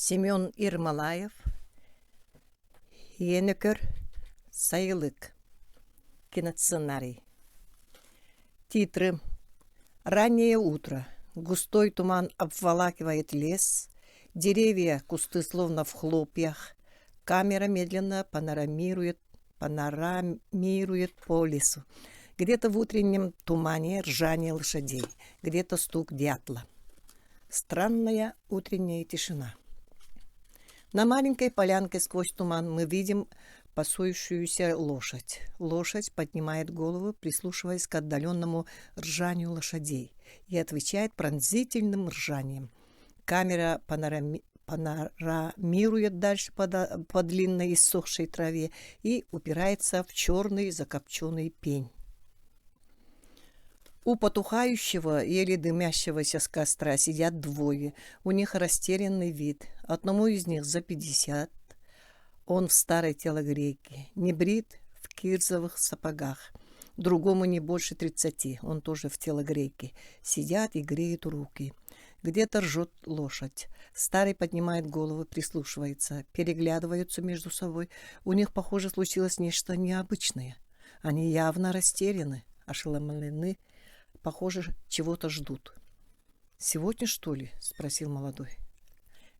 Семен Ирмалаев, Енекер, Сайлык. Киносценарий. Титры. Раннее утро. Густой туман обволакивает лес. Деревья, кусты словно в хлопьях. Камера медленно панорамирует по лесу. Где-то в утреннем тумане ржание лошадей, где-то стук дятла. Странная утренняя тишина. На маленькой полянке сквозь туман мы видим пасующуюся лошадь. Лошадь поднимает голову, прислушиваясь к отдаленному ржанию лошадей, и отвечает пронзительным ржанием. Камера панорамирует дальше по длинной иссохшей траве и упирается в черный закопченный пень. У потухающего, еле дымящегося с костра сидят двое. У них растерянный вид. Одному из них за 50. Он в старой телогрейке, не брит, в кирзовых сапогах. Другому не больше 30. Он тоже в телогрейке. Сидят и греют руки. Где-то ржет лошадь. Старый поднимает голову, прислушивается. Переглядываются между собой. У них, похоже, случилось нечто необычное. Они явно растеряны, ошеломлены. Похоже, чего-то ждут. «Сегодня, что ли?» — спросил молодой.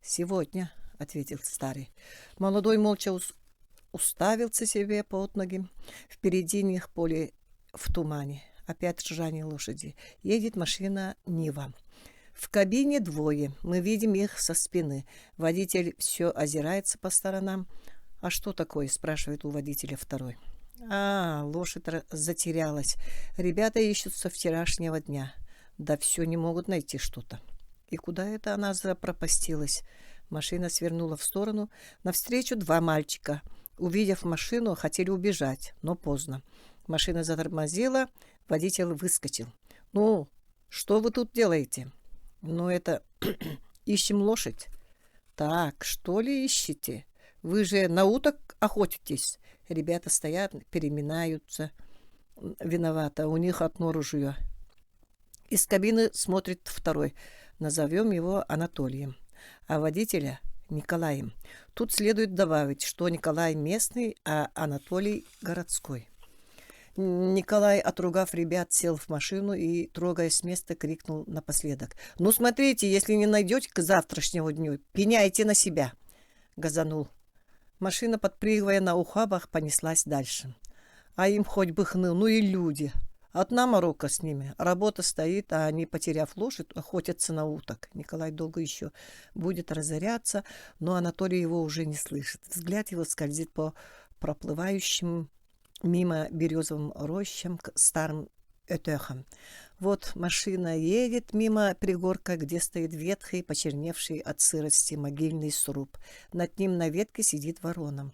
«Сегодня», — ответил старый. Молодой молча уставился себе под ноги. Впереди них поле в тумане. Опять ржание лошади. Едет машина Нива. В кабине двое. Мы видим их со спины. Водитель все озирается по сторонам. «А что такое?» — спрашивает у водителя второй. Лошадь затерялась. Ребята ищут со вчерашнего дня. Да все не могут найти что-то. И куда это она запропастилась? Машина свернула в сторону. Навстречу два мальчика. Увидев машину, хотели убежать, но поздно. Машина затормозила, водитель выскочил. «Ну, что вы тут делаете?» «Ну, это... ищем лошадь». «Так, что ли ищете? Вы же на уток охотитесь?» Ребята стоят, переминаются. Виновато, у них одно ружье. Из кабины смотрит второй. Назовем его Анатолием, а водителя Николаем. Тут следует добавить, что Николай местный, а Анатолий городской. Николай, отругав ребят, сел в машину и, трогаясь с места, крикнул напоследок: «Ну, смотрите, если не найдете к завтрашнему дню, пеняйте на себя!» Газанул. Машина, подпрыгивая на ухабах, понеслась дальше. А им хоть бы хны, ну и люди. Одна морока с ними. Работа стоит, а они, потеряв лошадь, охотятся на уток. Николай долго еще будет разоряться, но Анатолий его уже не слышит. Взгляд его скользит по проплывающим мимо березовым рощам к старым этехам. Вот машина едет мимо пригорка, где стоит ветхий, почерневший от сырости могильный сруб. Над ним на ветке сидит ворона.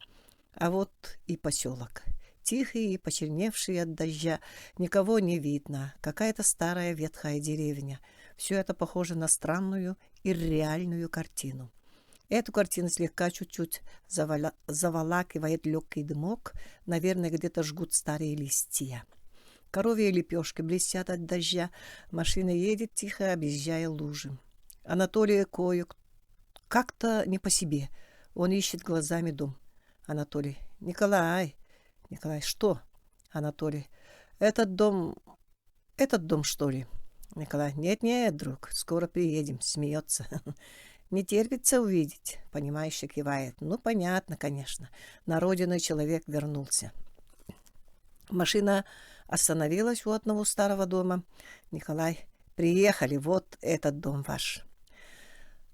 А вот и поселок. Тихий и почерневший от дождя. Никого не видно. Какая-то старая ветхая деревня. Все это похоже на странную и реальную картину. Эту картину слегка чуть-чуть заволакивает легкий дымок. Наверное, где-то жгут старые листья. Коровьи лепешки блестят от дождя. Машина едет тихо, объезжая лужи. Анатолий как-то не по себе. Он ищет глазами дом. Анатолий. «Николай!» Николай. «Что?» Анатолий. Этот дом, что ли?» Николай. «Нет, друг, скоро приедем». Смеется. «Не терпится увидеть», понимающе кивает. «Ну, понятно, конечно. На родину человек вернулся». Машина остановилась у одного старого дома. Николай. «Приехали, вот этот дом ваш».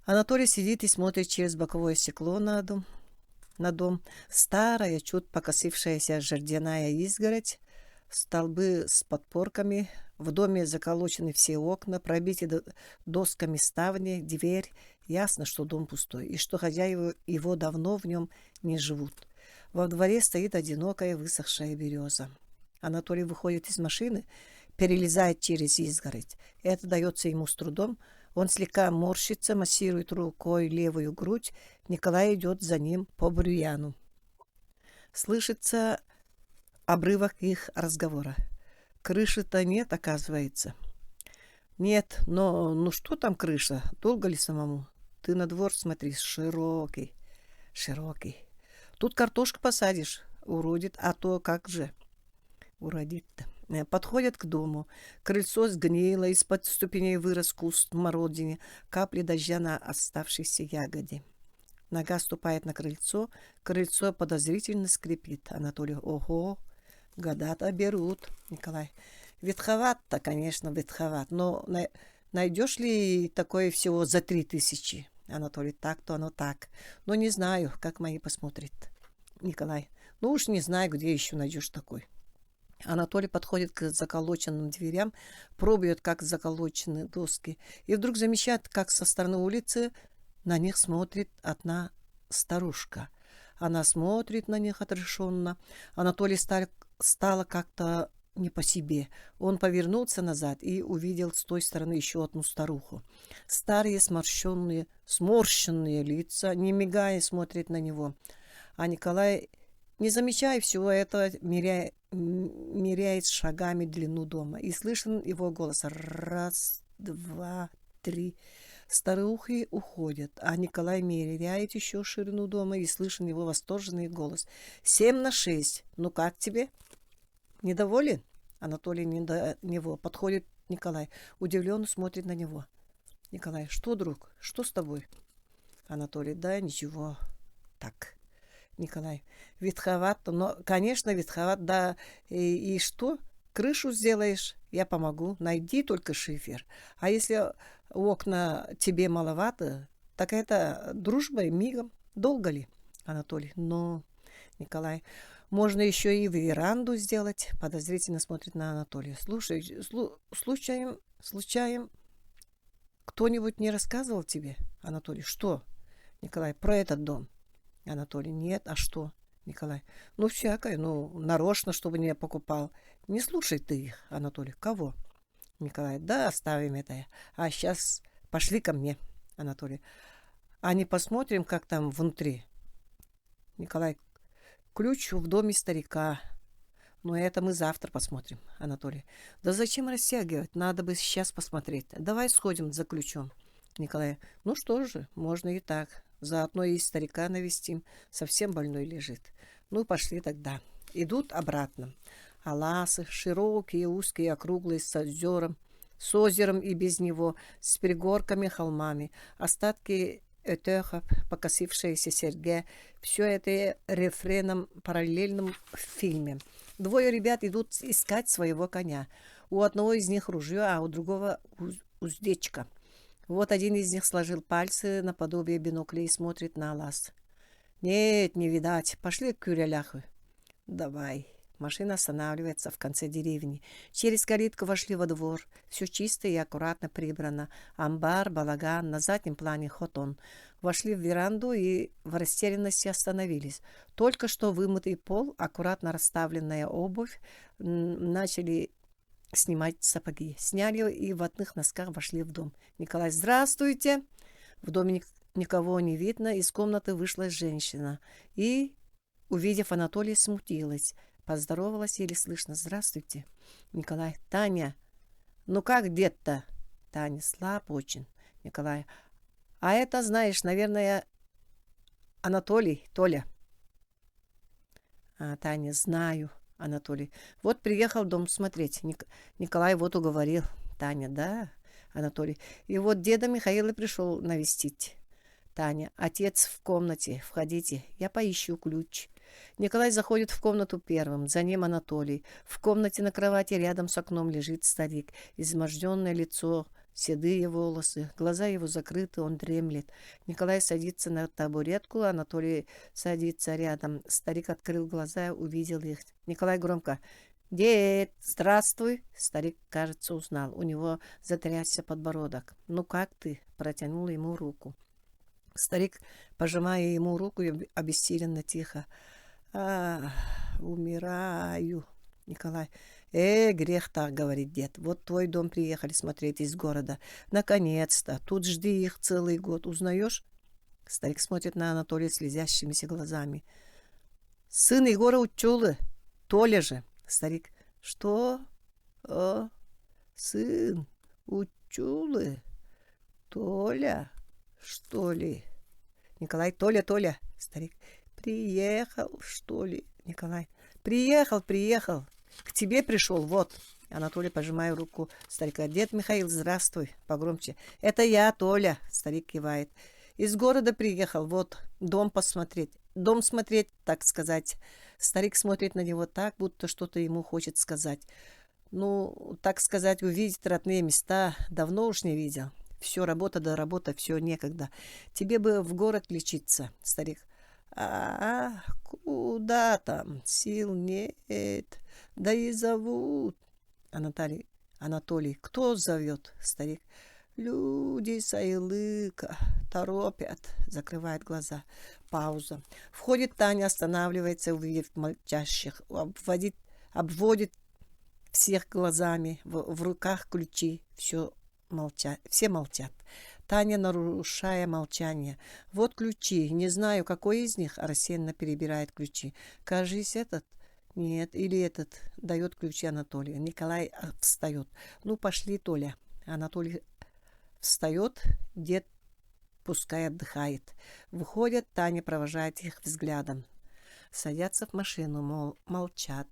Анатолий сидит и смотрит через боковое стекло на дом. Старая, чуть покосившаяся жердяная изгородь, столбы с подпорками. В доме заколочены все окна, пробиты досками ставни, дверь. Ясно, что дом пустой, и что хозяева его давно в нем не живут. Во дворе стоит одинокая высохшая береза. Анатолий выходит из машины, перелезает через изгородь. Это дается ему с трудом. Он слегка морщится, массирует рукой левую грудь. Николай идет за ним по бурьяну. Слышится обрывок их разговора. «Крыши-то нет, оказывается». «Нет, но ну что там крыша? Долго ли самому?» Ты на двор смотри, широкий, широкий. Тут картошку посадишь, уродит, а то как же уродит-то. Подходят к дому. Крыльцо сгнило, из-под ступеней вырос куст смородины, капли дождя на оставшейся ягоде. Нога ступает на крыльцо, крыльцо подозрительно скрипит. Анатолий, ого, года-то берут. Николай, ветховат-то, конечно, ветховат, но найдешь ли такое всего за 3000? Анатолий, так-то оно так. Но не знаю, как мои посмотрят. Николай, ну уж не знаю, где еще найдешь такой. Анатолий подходит к заколоченным дверям, пробует, как заколочены доски, и вдруг замечает, как со стороны улицы на них смотрит одна старушка. Она смотрит на них отрешенно. Анатолий стало как-то не по себе. Он повернулся назад и увидел с той стороны еще одну старуху. Старые сморщенные лица, не мигая, смотрят на него. А Николай, не замечая всего этого, меряет шагами длину дома. И слышен его голос. Раз, два, три. Старухи уходят, а Николай меряет еще ширину дома, и слышен его восторженный голос. 7/6. Ну как тебе? Недоволен? Анатолий не до него. Подходит Николай. Удивленно смотрит на него. Николай, что, друг? Что с тобой? Анатолий, да ничего. Так. Николай, ветховат, но, конечно, ветховат, да. И что? Крышу сделаешь? Я помогу. Найди только шифер. А если окна тебе маловато, так это дружба мигом. Долго ли? Анатолий, но... Николай, можно еще и веранду сделать. Подозрительно смотрит на Анатолия. Слушай, случаем кто-нибудь не рассказывал тебе? Анатолий, что? Николай, про этот дом. Анатолий, нет, а что? Николай, ну всякое, ну нарочно, чтобы не покупал. Не слушай ты их, Анатолий. Кого? Николай, да оставим это. А сейчас пошли ко мне, Анатолий. А не посмотрим, как там внутри? Николай, ключ в доме старика. Но это мы завтра посмотрим, Анатолий. Да зачем растягивать? Надо бы сейчас посмотреть. Давай сходим за ключом. Николай, ну что же, можно и так. Заодно и старика навестим. Совсем больной лежит. Ну, пошли тогда. Идут обратно. Аласы, широкие, узкие, округлые, с озером и без него, с пригорками, холмами. Остатки Этехов, покосившиеся Сергея. Все это рефреном параллельным в фильме. Двое ребят идут искать своего коня. У одного из них ружье, а у другого уздечка. Вот один из них сложил пальцы наподобие бинокля и смотрит на лаз. Нет, не видать. Пошли к Кюреляху. Давай. Машина останавливается в конце деревни. Через калитку вошли во двор. Все чисто и аккуратно прибрано. Амбар, балаган, на заднем плане хотон. Вошли в веранду и в растерянности остановились. Только что вымытый пол, аккуратно расставленная обувь, начали снимать сапоги. Сняли и в одних носках вошли в дом. Николай, здравствуйте! В доме никого не видно. Из комнаты вышла женщина. И, увидев Анатолия, смутилась. Поздоровалась, еле слышно. Здравствуйте. Николай, Таня. Ну как дед-то? Таня, слаб очень. Николай, а это, знаешь, наверное, Анатолий, Толя. Таня, знаю. Анатолий, вот приехал в дом смотреть. Николай вот уговорил. Таня, да. Анатолий, и вот деда Михаила пришел навестить. Таня, отец в комнате. Входите, я поищу ключ. Николай заходит в комнату первым, за ним Анатолий. В комнате на кровати рядом с окном лежит старик. Изможденное лицо, седые волосы, глаза его закрыты, он дремлет. Николай садится на табуретку, Анатолий садится рядом. Старик открыл глаза, увидел их. Николай громко: «Дед, здравствуй!» Старик, кажется, узнал. У него затрясся подбородок. «Ну как ты?» Протянул ему руку. Старик, пожимая ему руку, обессиленно тихо: умираю. Николай, грех так, говорит дед. Вот твой дом приехали смотреть из города. Наконец-то. Тут жди их целый год. Узнаешь? Старик смотрит на Анатолия слезящимися глазами. Сын Егора Учулы. Толя же. Старик, что? Сын Учулы? Толя? что ли? Николай, Толя, Толя. Старик, приехал, что ли? Николай, приехал. К тебе пришел, вот. Анатолий, пожимая руку старика. Дед Михаил, здравствуй. Погромче. Это я, Толя. Старик кивает. Из города приехал, вот, дом посмотреть. Дом смотреть, так сказать. Старик смотрит на него так, будто что-то ему хочет сказать. Ну, так сказать, увидеть родные места давно уж не видел. Все работа да работа, все некогда. Тебе бы в город лечиться, старик. Куда там? Сил нет. Да и зовут. Анатолий. Кто зовет, старик? Люди с Айлыка торопят. Закрывает глаза. Пауза. Входит Таня, останавливается, увидев молчащих. Обводит всех глазами. В руках ключи. Все молчат. Таня, нарушая молчание. Вот ключи. Не знаю, какой из них. Рассеянно перебирает ключи. Кажись, этот. Нет, или этот. Дает ключи Анатолию. Николай встает. Ну, пошли, Толя. Анатолий встает. Дед пускай отдыхает. Выходят, Таня провожает их взглядом. Садятся в машину, мол, молчат.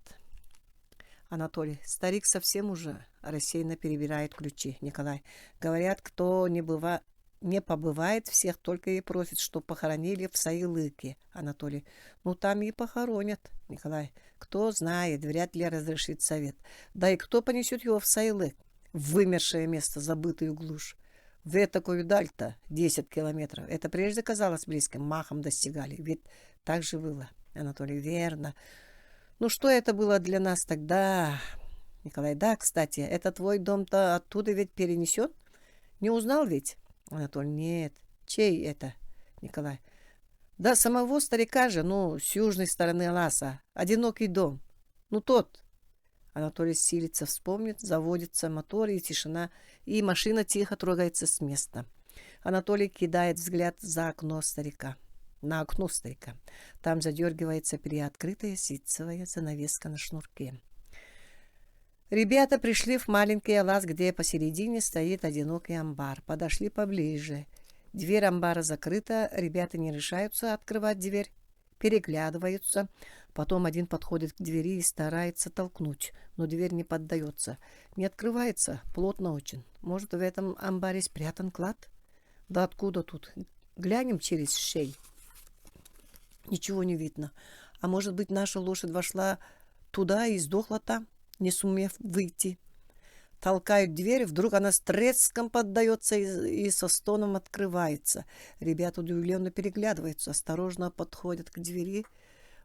Анатолий. Старик совсем уже рассеянно перебирает ключи. Николай. Говорят, кто не побывает, всех только и просит, что похоронили в Саилыке. Анатолий. Ну, там и похоронят. Николай. Кто знает, вряд ли разрешит совет. Да и кто понесет его в Саилык? В вымершее место, забытую глушь. В такую даль-то 10 километров. Это прежде казалось близким, махом достигали. Ведь так же было. Анатолий. Верно. Ну, что это было для нас тогда? Николай. Да, кстати, это твой дом-то оттуда ведь перенесет? Не узнал ведь? Анатолий. Нет. Чей это? Николай. Да самого старика же, ну, с южной стороны ласа. Одинокий дом. Ну, тот. Анатолий силится вспомнит, заводится мотор, и тишина, и машина тихо трогается с места. Анатолий кидает взгляд за окно старика. На окно старика. Там задергивается приоткрытая ситцевая занавеска на шнурке. Ребята пришли в маленький лаз, где посередине стоит одинокий амбар. Подошли поближе. Дверь амбара закрыта. Ребята не решаются открывать дверь. Переглядываются. Потом один подходит к двери и старается толкнуть, но дверь не поддается. Не открывается, плотно очень. Может, в этом амбаре спрятан клад? Да откуда тут? Глянем через щель. Ничего не видно. А может быть, наша лошадь вошла туда и сдохла там, не сумев выйти. Толкают дверь, вдруг она с треском поддается и со стоном открывается. Ребята удивленно переглядываются, осторожно подходят к двери.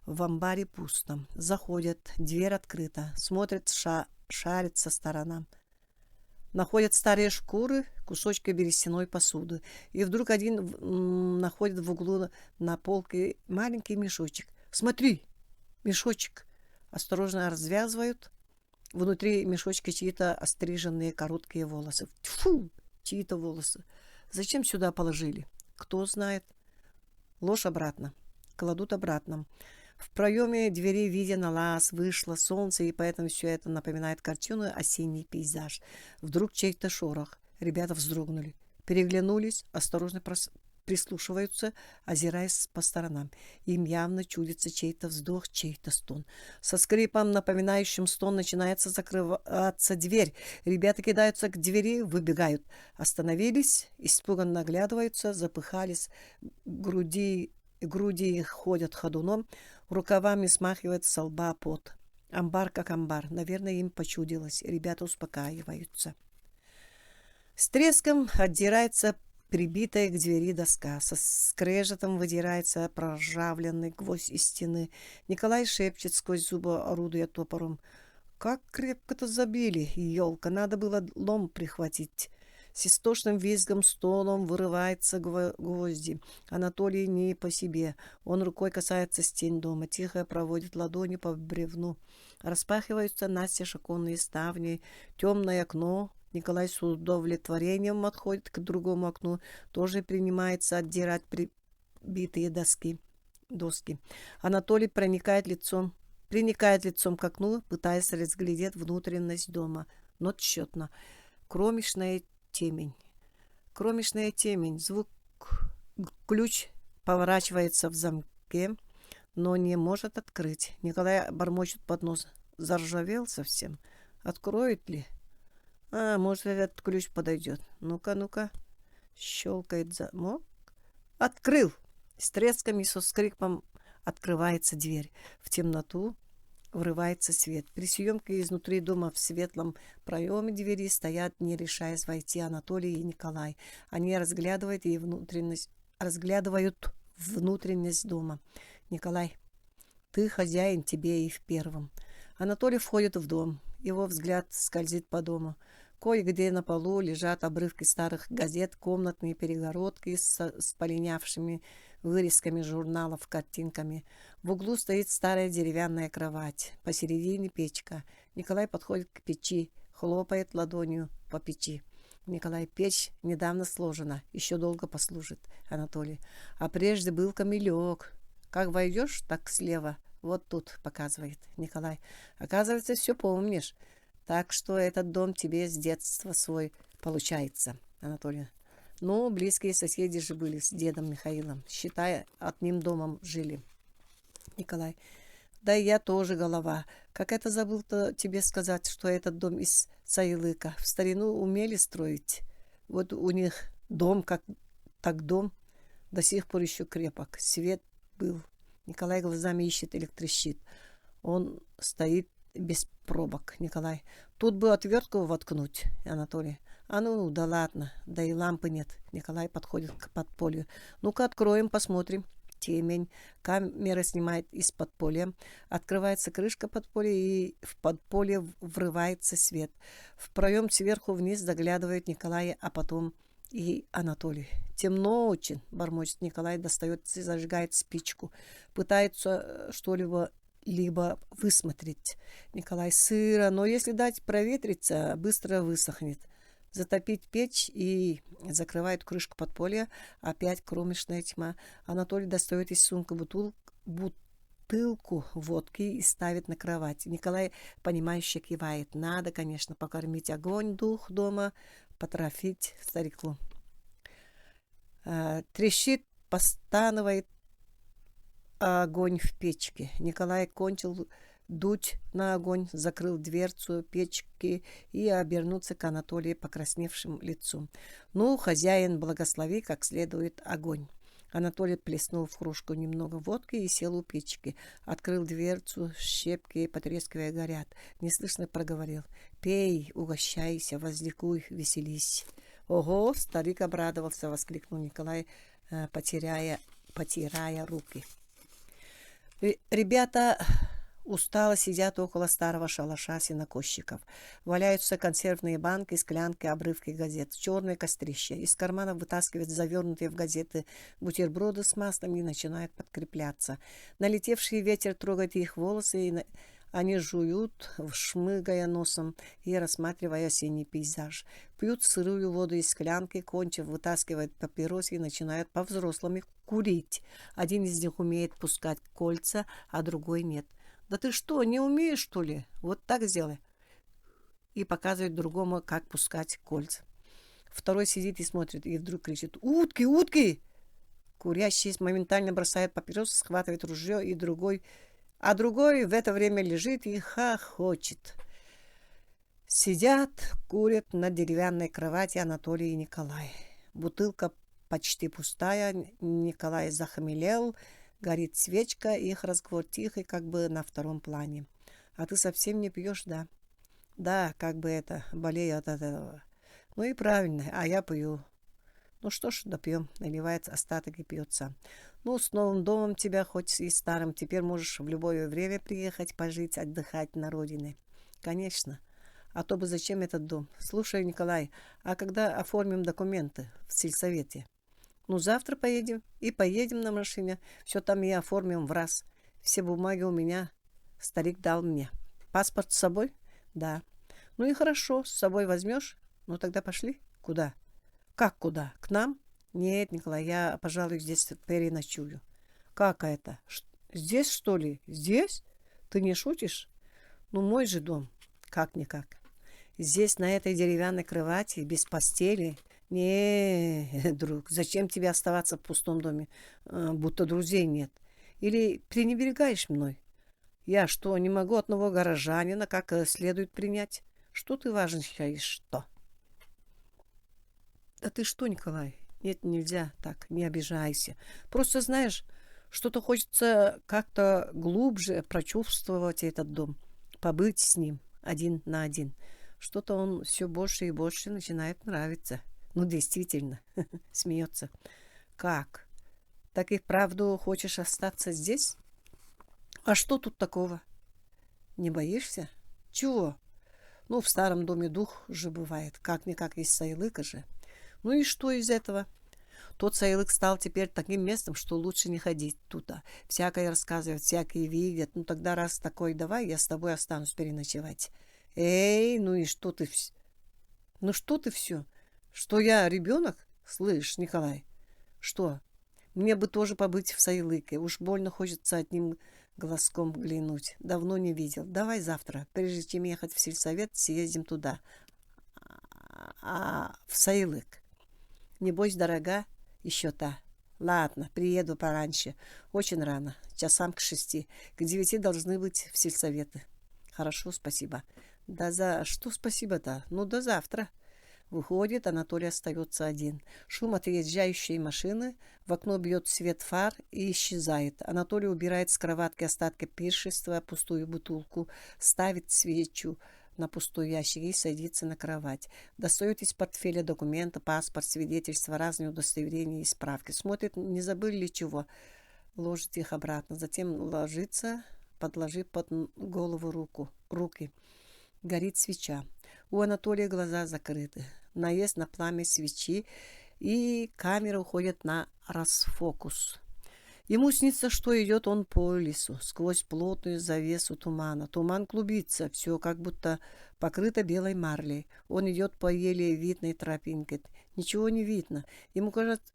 В амбаре пусто. Заходят, дверь открыта, смотрят, шарят со сторонам. Находят старые шкуры, кусочки берестяной посуды. И вдруг один находит в углу на полке маленький мешочек. Смотри, мешочек. Осторожно развязывают. Внутри мешочка чьи-то остриженные короткие волосы. Тьфу! Чьи-то волосы. Зачем сюда положили? Кто знает. Ложь обратно. Кладут обратно. В проеме двери виден лаз, вышло солнце, и поэтому все это напоминает картину «Осенний пейзаж». Вдруг чей-то шорох. Ребята вздрогнули. Переглянулись, осторожно прислушиваются, озираясь по сторонам. Им явно чудится чей-то вздох, чей-то стон. Со скрипом, напоминающим стон, начинается закрываться дверь. Ребята кидаются к двери, выбегают. Остановились, испуганно оглядываются, запыхались, груди их ходят ходуном, рукавами смахивает со лба пот. Амбар как амбар. Наверное, им почудилось. Ребята успокаиваются. С треском отдирается прибитая к двери доска. Со скрежетом выдирается проржавленный гвоздь из стены. Николай шепчет сквозь зубы, орудуя топором. Как крепко-то забили, елка. Надо было лом прихватить. С истошным визгом, стоном вырывается гвозди. Анатолий не по себе. Он рукой касается стен дома, тихо проводит ладони по бревну. Распахиваются настежь оконные ставни, темное окно. Николай с удовлетворением отходит к другому окну, тоже принимается отдирать прибитые доски. Анатолий приникает лицом к окну, пытаясь разглядеть внутренность дома, но тщетно. Кромешная темень. Звук Ключ поворачивается в замке, но не может открыть. Николай бормочет под нос. Заржавел совсем. Откроет ли? Может, этот ключ подойдет. Ну-ка, ну-ка. Щелкает замок. Открыл! С треском и со скрипом открывается дверь. В темноту врывается свет. При съемке изнутри дома в светлом проеме двери стоят, не решаясь войти, Анатолий и Николай. Они разглядывают внутренность дома. Николай, ты хозяин, тебе и в первом. Анатолий входит в дом. Его взгляд скользит по дому. Кое-где на полу лежат обрывки старых газет, комнатные перегородки с полинявшими вырезками журналов, картинками. В углу стоит старая деревянная кровать. Посередине печка. Николай подходит к печи, хлопает ладонью по печи. Николай, печь недавно сложена, еще долго послужит. Анатолий, а прежде был камелек. Как войдешь, так слева. Вот тут показывает. Николай, оказывается, все помнишь. Так что этот дом тебе с детства свой получается. Анатолий, ну, близкие соседи же были с дедом Михаилом. Считай, одним домом жили. Николай, да и я тоже голова. Как это забыл-то тебе сказать, что этот дом из Саилыка. В старину умели строить. Вот у них дом, как так дом, до сих пор еще крепок. Свет был. Николай глазами ищет электрощит. Он стоит без пробок. Николай, тут бы отвертку воткнуть. Анатолий, ну, да ладно, да и лампы нет. Николай подходит к подполью. Ну-ка, откроем, посмотрим. Темень. Камера снимает из подполья. Открывается крышка подполья, и в подполье врывается свет. В проем сверху вниз заглядывает Николай, а потом и Анатолий. Темно очень, бормочет Николай, достает и зажигает спичку. Пытается что-либо высмотреть. Николай, сыро, но если дать проветриться, быстро высохнет. Затопить печь и закрывает крышку подполья. Опять кромешная тьма. Анатолий достает из сумки бутылку водки и ставит на кровать. Николай, понимающе кивает. Надо, конечно, покормить огонь, дух дома, потрофить старику. Трещит, постанывает огонь в печке. Николай кончил дуть на огонь, закрыл дверцу печки и обернулся к Анатолию покрасневшим лицом. Ну, хозяин, благослови как следует огонь. Анатолий плеснул в кружку немного водки и сел у печки. Открыл дверцу, щепки, потрескивая, горят. Неслышно проговорил. Пей, угощайся, возликуй, веселись. Ого, старик обрадовался, воскликнул Николай, потирая руки. Ребята устало сидят около старого шалаша сенокосчиков. Валяются консервные банки, склянки, обрывки газет, черное кострище. Из кармана вытаскивают завернутые в газеты бутерброды с маслом и начинают подкрепляться. Налетевший ветер трогает их волосы, и они жуют, шмыгая носом и рассматривая осенний пейзаж. Пьют сырую воду из склянки, кончив, вытаскивают папиросы и начинают по-взрослому курить. Один из них умеет пускать кольца, а другой нет. «Да ты что, не умеешь, что ли? Вот так сделай!» И показывает другому, как пускать кольца. Второй сидит и смотрит, и вдруг кричит: «Утки, утки!» Курящий моментально бросает папиросы, схватывает ружье, и другой в это время лежит и хохочет. Сидят, курят на деревянной кровати Анатолий и Николай. Бутылка почти пустая, Николай захмелел, горит свечка, их разговор тихий, как бы на втором плане. «А ты совсем не пьешь, да?» «Да, как бы болею от этого». «Ну и правильно, а я пью». «Ну что ж, допьем», наливает остаток и пьет сам. «Ну, с новым домом тебя, хоть и старым, теперь можешь в любое время приехать, пожить, отдыхать на родине». «Конечно. А то бы зачем этот дом? Слушай, Николай, а когда оформим документы в сельсовете?» «Ну, завтра поедем. И поедем на машине. Все там и оформим в раз. Все бумаги у меня. Старик дал мне. Паспорт с собой?» «Да». «Ну и хорошо. С собой возьмешь? Ну, тогда пошли». «Куда?» «Как куда? К нам?» «Нет, Николай, я, пожалуй, здесь переночую». «Как это? Здесь, что ли? Здесь? Ты не шутишь?» «Ну, мой же дом». «Как-никак. Здесь, на этой деревянной кровати, без постели, Не, друг, зачем тебе оставаться в пустом доме, будто друзей нет? Или пренебрегаешь мной? Я что, не могу одного горожанина как следует принять? Что ты важничаешь, что? Да ты что, Николай? Нет, нельзя так, не обижайся. Просто знаешь, что-то хочется как-то глубже прочувствовать этот дом, побыть с ним один на один. Что-то он все больше и больше начинает нравиться. Ну, действительно, смеется. Как? Так и вправду хочешь остаться здесь? А что тут такого? Не боишься? Чего? Ну, в старом доме дух же бывает. Как-никак из Сайлыка же. Ну и что из этого? Тот Сайлык стал теперь таким местом, что лучше не ходить туда. Всякое рассказывают, всякие видят. Ну тогда раз такой, давай я с тобой останусь переночевать. Эй, ну и что ты... Ну что ты все? Что я ребенок? Слышь, Николай, что? Мне бы тоже побыть в Сайлыке. Уж больно хочется одним глазком глянуть. Давно не видел. Давай завтра, прежде чем ехать в сельсовет, съездим туда. В Сайлык. Небось, дорога еще та. Ладно, приеду пораньше. Очень рано. Часам к 6. К 9 должны быть в сельсоветы. Хорошо, спасибо. Да за что спасибо-то? Ну, до завтра. Выходит, Анатолий остается один. Шум отъезжающей машины, в окно бьет свет фар и исчезает. Анатолий убирает с кроватки остатки пиршества, пустую бутылку, ставит свечу на пустой ящик и садится на кровать. Достает из портфеля документы, паспорт, свидетельства, разные удостоверения и справки. Смотрит, не забыли ли чего. Ложит их обратно. Затем ложится, подложив под голову руки. Горит свеча. У Анатолия глаза закрыты. Наезд на пламя свечи, и камера уходит на расфокус. Ему снится, что идет он по лесу, сквозь плотную завесу тумана. Туман клубится, все как будто покрыто белой марлей. Он идет по еле видной тропинке. Ничего не видно. Ему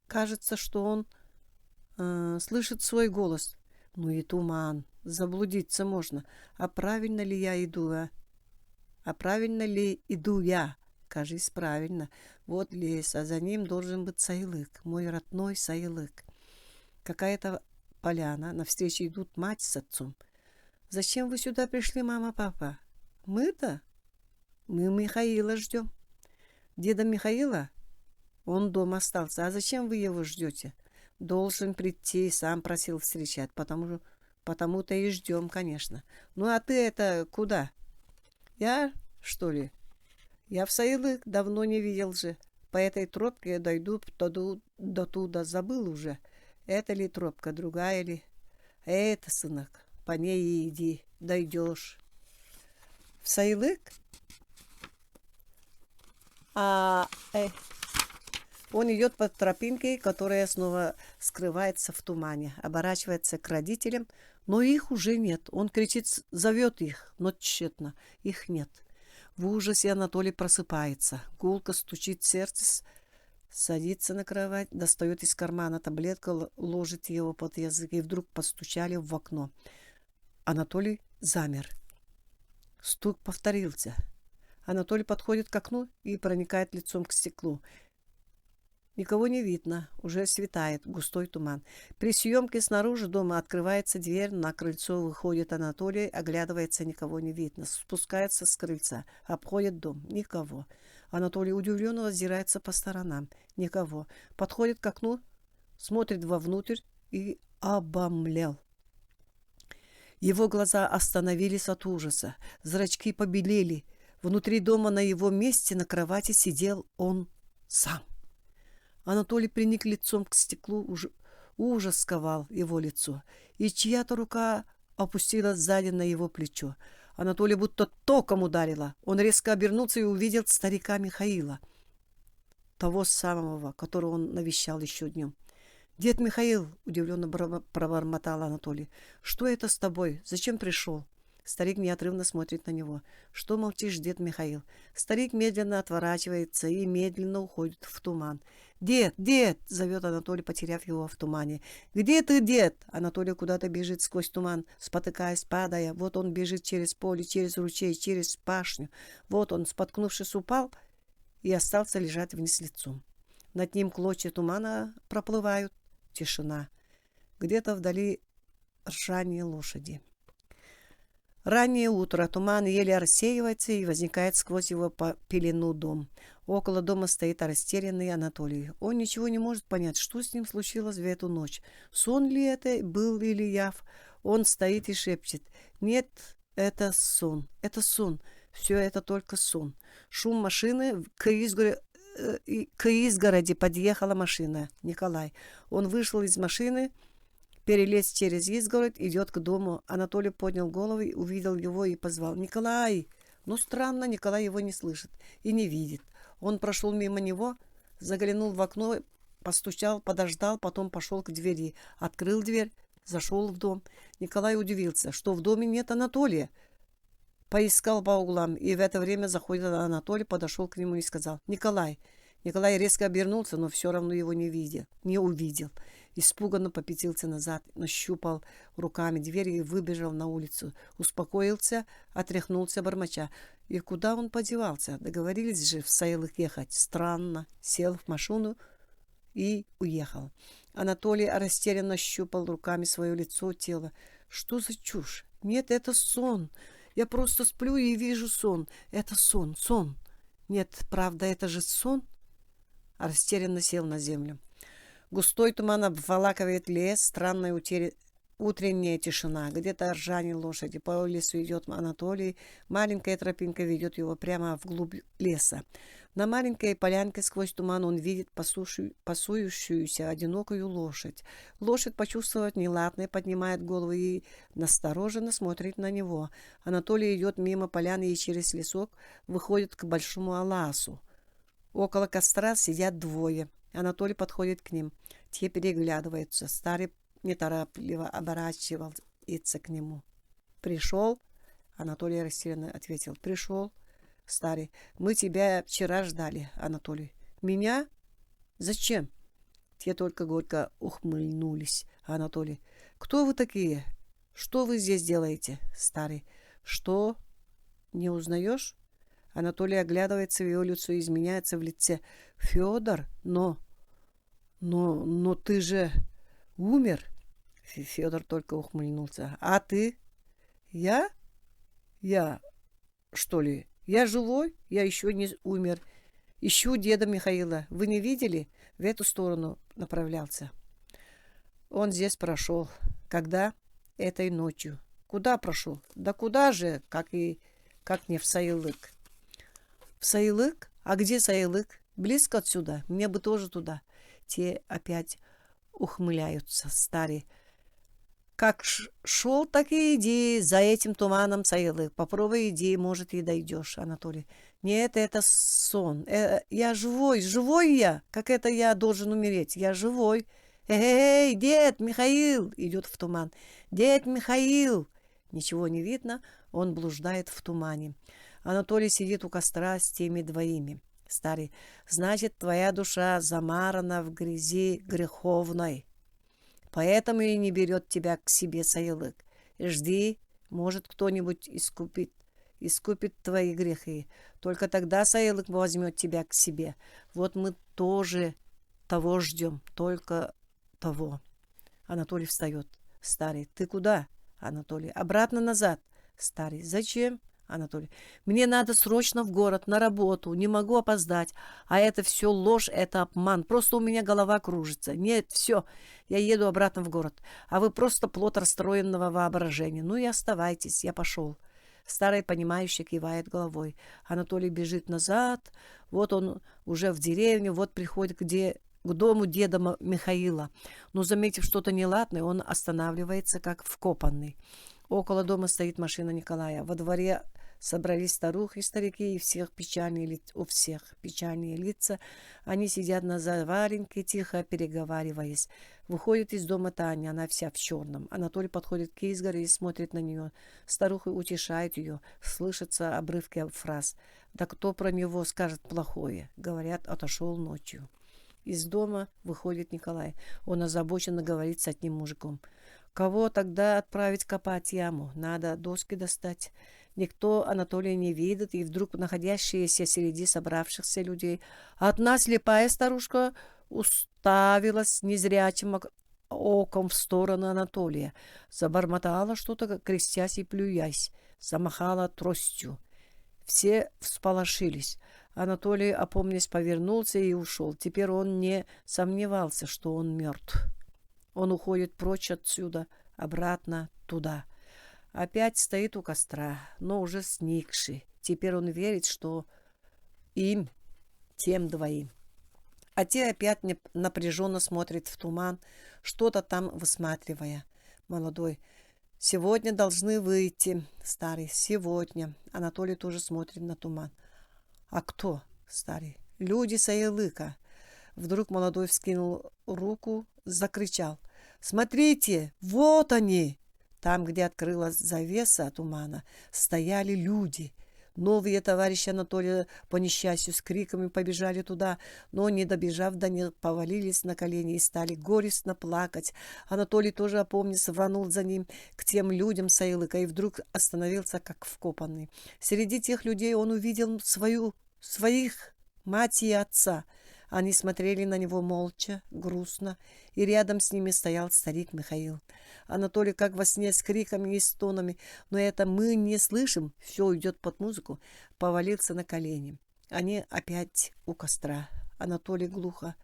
кажется, что он слышит свой голос. Ну и туман. Заблудиться можно. А правильно ли я иду, а? А правильно ли иду я? Кажись, правильно. Вот лес, а за ним должен быть Сайлык, мой родной Сайлык. Какая-то поляна, навстречу идут мать с отцом. Зачем вы сюда пришли, мама, папа? Мы-то? Мы Михаила ждем. Деда Михаила? Он дома остался. А зачем вы его ждете? Должен прийти, сам просил встречать, потому-то и ждем, конечно. Ну а ты это куда? Я, что ли? Я в Сайлык давно не видел же. По этой тропке я дойду до туда. Забыл уже. Это ли тропка, другая ли? Это, сынок, по ней и иди, дойдешь. В Сайлык? А он идет по тропинке, которая снова скрывается в тумане, оборачивается к родителям, но их уже нет. Он кричит, зовет их, но тщетно. Их нет. В ужасе Анатолий просыпается. Гулко стучит сердце, садится на кровать, достает из кармана таблетку, ложит его под язык, и вдруг постучали в окно. Анатолий замер. Стук повторился. Анатолий подходит к окну и проникает лицом к стеклу. Никого не видно, уже светает, густой туман. При съемке снаружи дома открывается дверь, на крыльцо выходит Анатолий, оглядывается, никого не видно. Спускается с крыльца, обходит дом, никого. Анатолий удивленно озирается по сторонам, никого. Подходит к окну, смотрит вовнутрь и обомлел. Его глаза остановились от ужаса, зрачки побелели. Внутри дома на его месте на кровати сидел он сам. Анатолий приник лицом к стеклу, ужас сковал его лицо, и чья-то рука опустилась сзади на его плечо. Анатолий будто током ударило. Он резко обернулся и увидел старика Михаила, того самого, которого он навещал еще днем. «Дед Михаил!» — удивленно пробормотал Анатолий. «Что это с тобой? Зачем пришел?» Старик неотрывно смотрит на него. «Что молчишь, дед Михаил?» Старик медленно отворачивается и медленно уходит в туман. «Дед! Дед!» — зовет Анатолий, потеряв его в тумане. «Где ты, дед?» Анатолий куда-то бежит сквозь туман, спотыкаясь, падая. Вот он бежит через поле, через ручей, через пашню. Вот он, споткнувшись, упал и остался лежать вниз лицом. Над ним клочья тумана проплывают. Тишина. Где-то вдали ржание лошади. Раннее утро. Туман еле рассеивается и возникает сквозь его пелену дом. Около дома стоит растерянный Анатолий. Он ничего не может понять, что с ним случилось в эту ночь. Сон ли это был или яв? Он стоит и шепчет: «Нет, это сон, это сон, все это только сон». Шум машины к изгороди подъехала машина. Николай. Он вышел из машины, перелез через изгородь, идет к дому. Анатолий поднял голову, увидел его и позвал: «Николай!» Но странно, Николай его не слышит и не видит. Он прошел мимо него, заглянул в окно, постучал, подождал, потом пошел к двери, открыл дверь, зашел в дом. Николай удивился, что в доме нет Анатолия. Поискал по углам, и в это время заходит Анатолий, подошел к нему и сказал: «Николай». Николай резко обернулся, но все равно его не увидел. Испуганно попятился назад, нащупал руками дверь и выбежал на улицу. Успокоился, отряхнулся бормоча. И куда он подевался? Договорились же в Саилых ехать. Странно. Сел в машину и уехал. Анатолий растерянно щупал руками свое лицо, тело. Что за чушь? Нет, это сон. Я просто сплю и вижу сон. Это сон, сон. Нет, правда, это же сон. Растерянно сел на землю. Густой туман обволакивает лес, странная утренняя тишина. Где-то ржание лошади. По лесу идет Анатолий. Маленькая тропинка ведет его прямо вглубь леса. На маленькой полянке сквозь туман он видит пасующуюся одинокую лошадь. Лошадь, почувствовав неладное, поднимает голову и настороженно смотрит на него. Анатолий идет мимо поляны и через лесок выходит к большому аласу. Около костра сидят двое. Анатолий подходит к ним. Те переглядываются. Старый неторопливо оборачивается к нему. «Пришел?» Анатолий растерянно ответил. «Пришел». Старый: «Мы тебя вчера ждали, Анатолий». «Меня? Зачем?» Те только горько ухмыльнулись. Анатолий: «Кто вы такие? Что вы здесь делаете?» Старый: «Что? Не узнаешь?» Анатолий оглядывается, его лицо изменяется в лице. «Федор, но ты же умер». Федор только ухмыльнулся. «А ты?» «Я? Я, что ли? Я живой? Я еще не умер. Ищу деда Михаила. Вы не видели?» В эту сторону направлялся. «Он здесь прошел». «Когда?» «Этой ночью». «Куда прошел?» «Да куда же, как не в Саилык». «В Саилык? А где Саилык? Близко отсюда. Мне бы тоже туда». Те опять ухмыляются. Старый: «Как шел, так и иди. За этим туманом Саилык. Попробуй иди, может, и дойдешь». Анатолий: «Нет, это сон. Я живой, живой я. Как это я должен умереть? Я живой». «Эй, дед Михаил!» Идет в туман. «Дед Михаил!» Ничего не видно, он блуждает в тумане. Анатолий сидит у костра с теми двоими. Старый: «Значит, твоя душа замарана в грязи греховной. Поэтому и не берет тебя к себе Саилык. Жди, может, кто-нибудь искупит твои грехи. Только тогда Саилык возьмет тебя к себе. Вот мы тоже того ждем, только того». Анатолий встает. Старый: «Ты куда?» Анатолий: «Обратно назад». Старый: «Зачем?» Анатолий: «Мне надо срочно в город, на работу, не могу опоздать. А это все ложь, это обман. Просто у меня голова кружится. Нет, все, я еду обратно в город. А вы просто плод расстроенного воображения. Ну и оставайтесь, я пошел». Старый, понимающий, кивает головой. Анатолий бежит назад. Вот он уже в деревню, вот приходит к дому деда Михаила. Но, заметив что-то неладное, он останавливается, как вкопанный. Около дома стоит машина Николая. Во дворе собрались старухи и старики, и у всех печальные лица. Они сидят на заваленке, тихо переговариваясь. Выходит из дома Таня, она вся в черном. Анатолий подходит к изгороди и смотрит на нее. Старуха утешает ее. Слышатся обрывки фраз. «Да кто про него скажет плохое?» Говорят, отошел ночью. Из дома выходит Николай. Он озабоченно говорит с одним мужиком. «Кого тогда отправить копать яму? Надо доски достать». Никто Анатолия не видит, и вдруг находящиеся среди собравшихся людей одна слепая старушка уставилась незрячим оком в сторону Анатолия, забормотала что-то, крестясь и плюясь, замахала тростью. Все всполошились. Анатолий, опомнясь, повернулся и ушел. Теперь он не сомневался, что он мертв. Он уходит прочь отсюда, обратно туда. Опять стоит у костра, но уже сникший. Теперь он верит, что им, тем двоим. А те опять напряженно смотрят в туман, что-то там высматривая. Молодой: сегодня должны выйти. Старый: сегодня. Анатолий тоже смотрит на туман. А кто? Старый: люди Саилыка. Вдруг молодой вскинул руку, закричал: смотрите, вот они! Там, где открылась завеса тумана, стояли люди. Новые товарищи Анатолия, по несчастью, с криками побежали туда, но, не добежав до них, повалились на колени и стали горестно плакать. Анатолий, тоже опомнился, рванул за ним к тем людям Саилыка и вдруг остановился, как вкопанный. Среди тех людей он увидел своих мать и отца. Они смотрели на него молча, грустно, и рядом с ними стоял старик Михаил. Анатолий, как во сне, с криками и стонами, но это мы не слышим, все уйдет под музыку, повалился на колени. Они опять у костра. Анатолий глухо: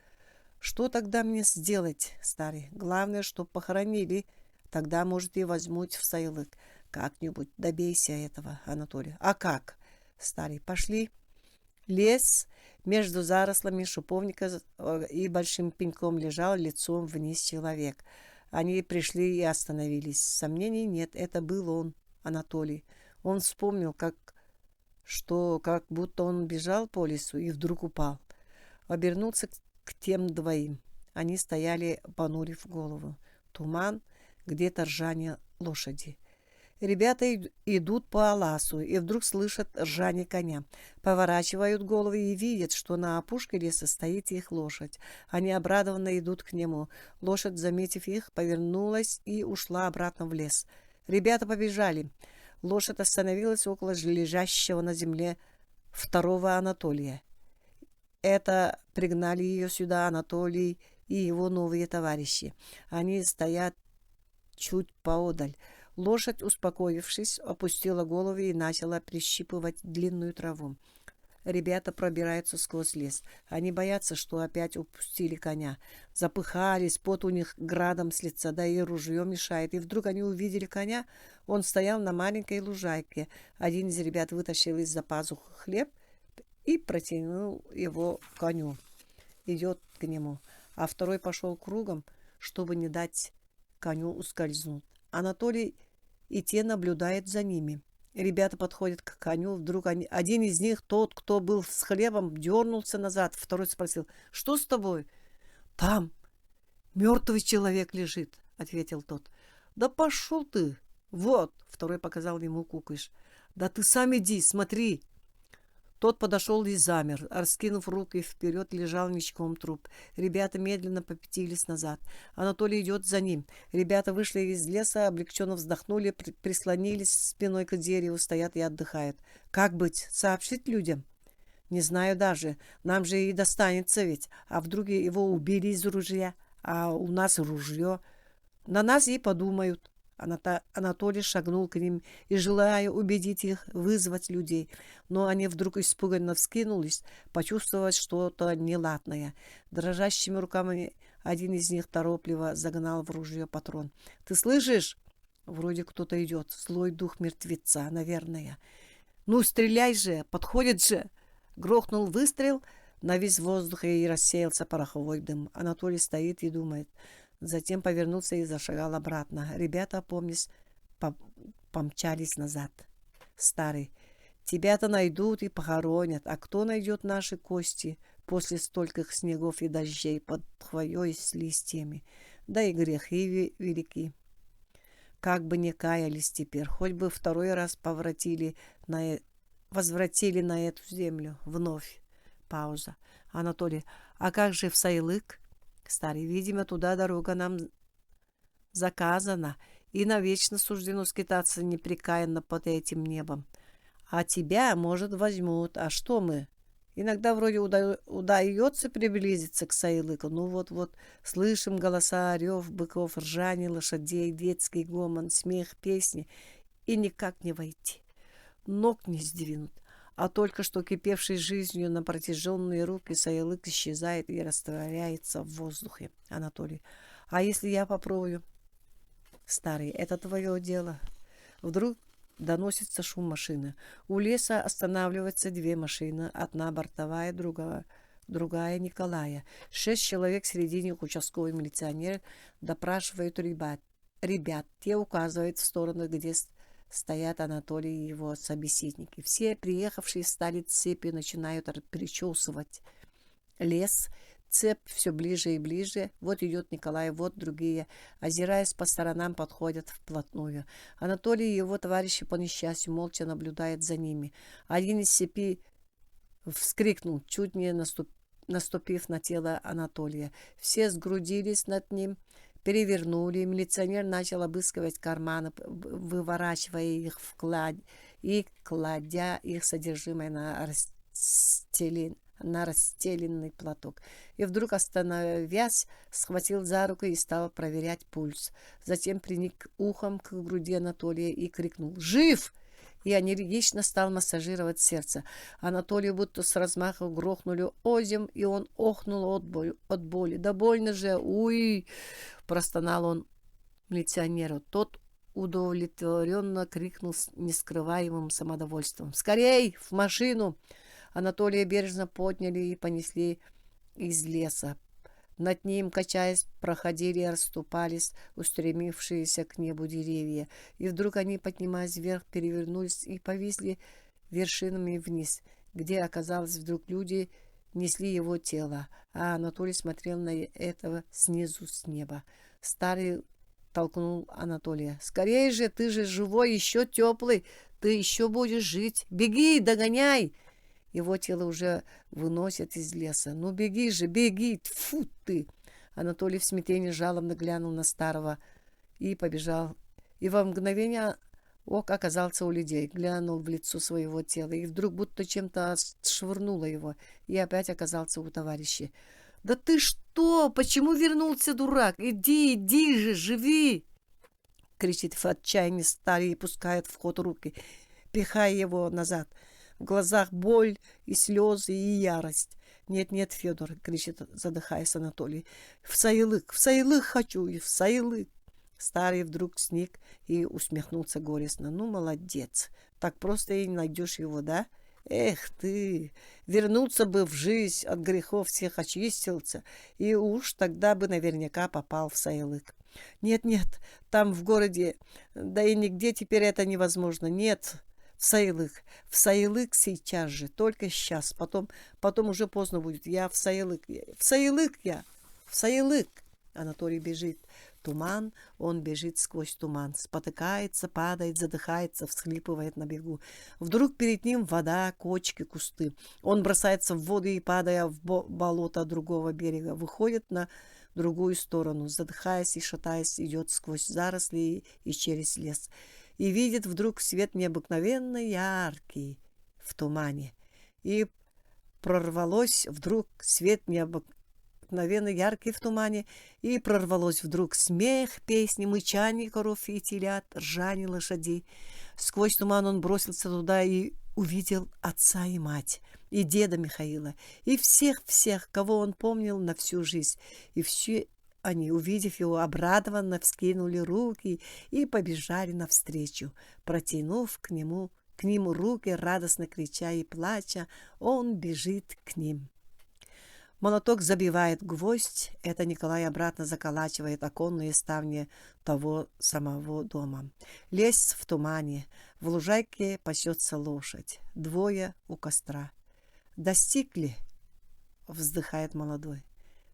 что тогда мне сделать, старый? Главное, чтоб похоронили, тогда, может, и возьмут в Саилык. Как-нибудь добейся этого, Анатолий. А как? Старый: пошли. Лес между зарослами шиповника и большим пеньком лежал лицом вниз человек. Они пришли и остановились. Сомнений нет, это был он, Анатолий. Он вспомнил, как будто он бежал по лесу и вдруг упал. Обернулся к тем двоим. Они стояли, понурив голову. Туман, где-то ржание лошади. Ребята идут по Аласу и вдруг слышат ржание коня. Поворачивают головы и видят, что на опушке леса стоит их лошадь. Они обрадованно идут к нему. Лошадь, заметив их, повернулась и ушла обратно в лес. Ребята побежали. Лошадь остановилась около лежащего на земле второго Анатолия. Это пригнали ее сюда Анатолий и его новые товарищи. Они стоят чуть поодаль. Лошадь, успокоившись, опустила голову и начала прищипывать длинную траву. Ребята пробираются сквозь лес. Они боятся, что опять упустили коня. Запыхались, пот у них градом с лица, да и ружье мешает. И вдруг они увидели коня. Он стоял на маленькой лужайке. Один из ребят вытащил из-за пазухи хлеб и протянул его коню. Идет к нему. А второй пошел кругом, чтобы не дать коню ускользнуть. Анатолий и те наблюдают за ними. Ребята подходят к коню. Вдруг один из них, тот, кто был с хлебом, дернулся назад. Второй спросил: что с тобой? Там мертвый человек лежит, ответил тот. Да пошел ты. Вот, второй показал ему кукиш. Да ты сам иди, смотри. Тот подошел и замер. Раскинув руки вперед, лежал ничком труп. Ребята медленно попятились назад. Анатолий идет за ним. Ребята вышли из леса, облегченно вздохнули, прислонились спиной к дереву, стоят и отдыхают. Как быть? Сообщить людям? Не знаю даже. Нам же и достанется ведь. А вдруг его убили из ружья? А у нас ружье. На нас и подумают. Анатолий шагнул к ним и, желая убедить их, вызвать людей. Но они вдруг испуганно вскинулись, почувствовав что-то неладное. Дрожащими руками один из них торопливо загнал в ружье патрон. «Ты слышишь? Вроде кто-то идет. Злой дух мертвеца, наверное. Ну, стреляй же! Подходит же!» Грохнул выстрел на весь воздух и рассеялся пороховой дым. Анатолий стоит и думает. Затем повернулся и зашагал обратно. Ребята, помнись, помчались назад. Старый: тебя-то найдут и похоронят, а кто найдет наши кости после стольких снегов и дождей под хвоей с листьями? Да и грехи велики. Как бы не каялись теперь, хоть бы второй раз возвратили на эту землю вновь. Пауза. Анатолий: а как же в Саилык? Старый: видимо, туда дорога нам заказана, и навечно суждено скитаться непрекаянно под этим небом. А тебя, может, возьмут. А что мы? Иногда вроде удается приблизиться к Саилыку. Ну вот-вот, слышим голоса, рев быков, ржание лошадей, детский гомон, смех, песни. И никак не войти. Ног не сдвинут. А только что кипевший жизнью на протяженные руки Саилык исчезает и растворяется в воздухе. Анатолий. А если я попробую? Старый, это твое дело. Вдруг доносится шум машины. У леса останавливаются две машины. Одна бортовая, другая Николая. 6 человек в середине участковый милиционер допрашивают ребят. Те указывают в сторону, где стоят Анатолий и его собеседники. Все приехавшие встали цепью, начинают перечесывать лес. Цепь все ближе и ближе. Вот идет Николай, вот другие. Озираясь по сторонам, подходят вплотную. Анатолий и его товарищи по несчастью молча наблюдают за ними. Один из цепи вскрикнул, чуть не наступив на тело Анатолия. Все сгрудились над ним, перевернули. Милиционер начал обыскивать карманы, выворачивая их и кладя их содержимое на расстеленный платок. И вдруг, остановясь, схватил за руку и стал проверять пульс. Затем приник ухом к груди Анатолия и крикнул «Жив!» И энергично стал массажировать сердце. Анатолию будто с размаху грохнули озим, и он охнул от боли. «Да больно же! Уй!» — простонал он милиционеру. Тот удовлетворенно крикнул с нескрываемым самодовольством: «Скорей! В машину!» Анатолия бережно подняли и понесли из леса. Над ним, качаясь, проходили и расступались устремившиеся к небу деревья. И вдруг они, поднимаясь вверх, перевернулись и повисли вершинами вниз, где, оказалось, вдруг люди несли его тело, а Анатолий смотрел на этого снизу с неба. Старый толкнул Анатолия. «Скорей же, ты же живой, еще теплый, ты еще будешь жить. Беги, догоняй!» Его тело уже выносят из леса. «Ну беги же, беги! Тьфу ты!» Анатолий в смятении жалобно глянул на старого и побежал. И во мгновение ока оказался у людей. Глянул в лицо своего тела и вдруг будто чем-то швырнуло его. И опять оказался у товарища. «Да ты что? Почему вернулся, дурак? Иди же, живи!» Кричит в отчаянии старый и пускает в ход руки, пихая его назад. В глазах боль и слезы, и ярость. «Нет, Федор!» — кричит, задыхаясь Анатолий. В Саилык хочу, и в Саилык!» Старый вдруг сник и усмехнулся горестно. «Ну, молодец! Так просто и не найдешь его, да? Эх ты! Вернуться бы в жизнь, от грехов всех очистился, и уж тогда бы наверняка попал в Саилык. Нет, там в городе, да и нигде теперь это невозможно. Нет, в Саилык сейчас же, только сейчас, потом уже поздно будет. Я в Саилык, в Саилык!» Анатолий бежит. Туман, он бежит сквозь туман, спотыкается, падает, задыхается, всхлипывает на бегу. Вдруг перед ним вода, кочки, кусты. Он бросается в воду и, падая в болото другого берега, выходит на другую сторону, задыхаясь и шатаясь, идет сквозь заросли и через лес. И видит вдруг свет необыкновенно яркий в тумане. И прорвалось вдруг свет необыкновенно яркий в тумане, и прорвалось вдруг смех, песни, мычание коров и телят, ржание лошадей. Сквозь туман он бросился туда и увидел отца и мать, и деда Михаила, и всех, кого он помнил на всю жизнь. И все они, увидев его, обрадованно вскинули руки и побежали навстречу, протянув к ним руки, радостно крича и плача, он бежит к ним. Молоток забивает гвоздь, это Николай обратно заколачивает оконные ставни того самого дома. Лес в тумане, в лужайке пасется лошадь, двое у костра. «Достиг ли?» — вздыхает молодой.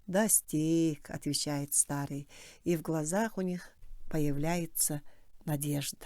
«Достиг», — отвечает старый, и в глазах у них появляется надежда.